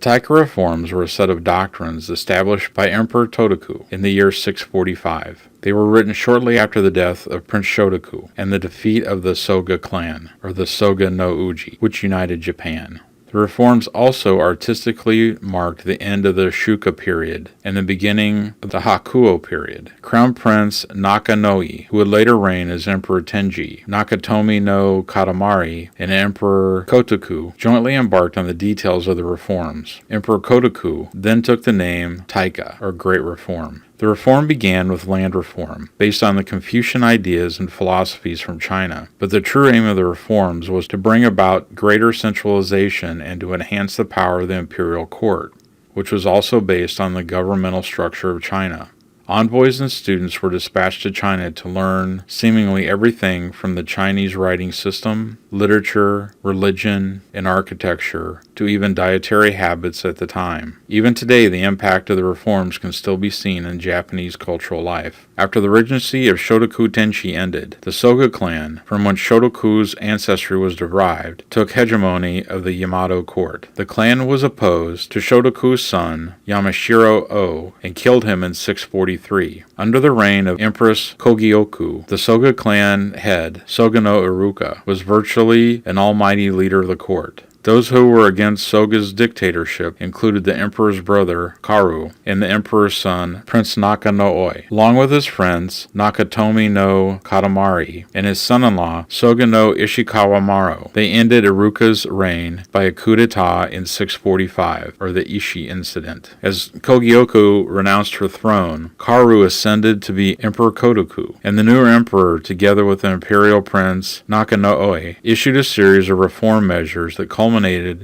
Taika reforms were a set of doctrines established by Emperor Totoku in the year 645. They were written shortly after the death of Prince Shotoku and the defeat of the Soga clan, or the Soga no Uji, which united Japan. The reforms also artistically marked the end of the Shuka period and the beginning of the Hakuo period. Crown Prince Nakanoi, who would later reign as Emperor Tenji, Nakatomi no Katamari, and Emperor Kotoku, jointly embarked on the details of the reforms. Emperor Kotoku then took the name Taika, or Great Reform. The reform began with land reform, based on the Confucian ideas and philosophies from China, but the true aim of the reforms was to bring about greater centralization and to enhance the power of the imperial court, which was also based on the governmental structure of China. Envoys and students were dispatched to China to learn seemingly everything from the Chinese writing system, literature, religion, and architecture, to even dietary habits at the time. Even today, the impact of the reforms can still be seen in Japanese cultural life. After the regency of Shotoku Tenchi ended, the Soga clan, from whence Shotoku's ancestry was derived, took hegemony of the Yamato court. The clan was opposed to Shotoku's son, Yamashiro O, and killed him in 643. Under the reign of Empress Kogyoku, the Soga clan head, Soga no Iruka, was virtually an almighty leader of the court. Those who were against Soga's dictatorship included the emperor's brother, Karu, and the emperor's son, Prince Naka no Oi, along with his friends, Nakatomi no Katamari, and his son-in-law, Soga no Ishikawa Maro. They ended Iruka's reign by a coup d'etat in 645, or the Ishii Incident. As Kogyoku renounced her throne, Karu ascended to be Emperor Kotoku, and the new emperor, together with the imperial prince, Naka no Oi, issued a series of reform measures that culminated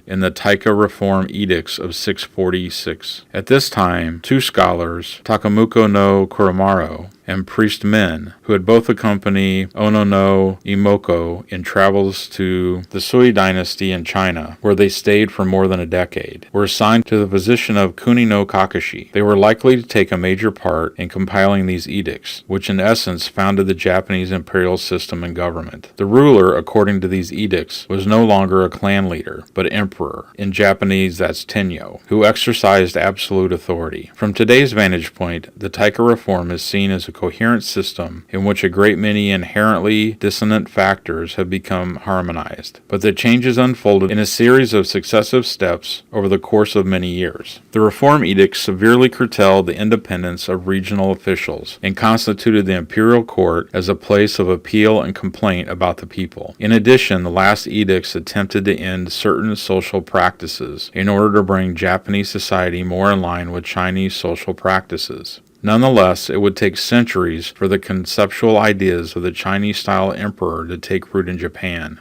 in the Taika Reform Edicts of 646. At this time, two scholars, Takamuko no Kuramaro and priest men, who had both accompanied Ono no Imoko in travels to the Sui dynasty in China, where they stayed for more than a decade, were assigned to the position of Kuni no Kakashi. They were likely to take a major part in compiling these edicts, which in essence founded the Japanese imperial system and government. The ruler, according to these edicts, was no longer a clan leader, but emperor. In Japanese, that's Tenyo, who exercised absolute authority. From today's vantage point, the Taika reform is seen as a coherent system in which a great many inherently dissonant factors have become harmonized. But the changes unfolded in a series of successive steps over the course of many years. The reform edicts severely curtailed the independence of regional officials and constituted the imperial court as a place of appeal and complaint about the people. In addition, the last edicts attempted to end certain social practices in order to bring Japanese society more in line with Chinese social practices. Nonetheless, it would take centuries for the conceptual ideas of the Chinese-style emperor to take root in Japan.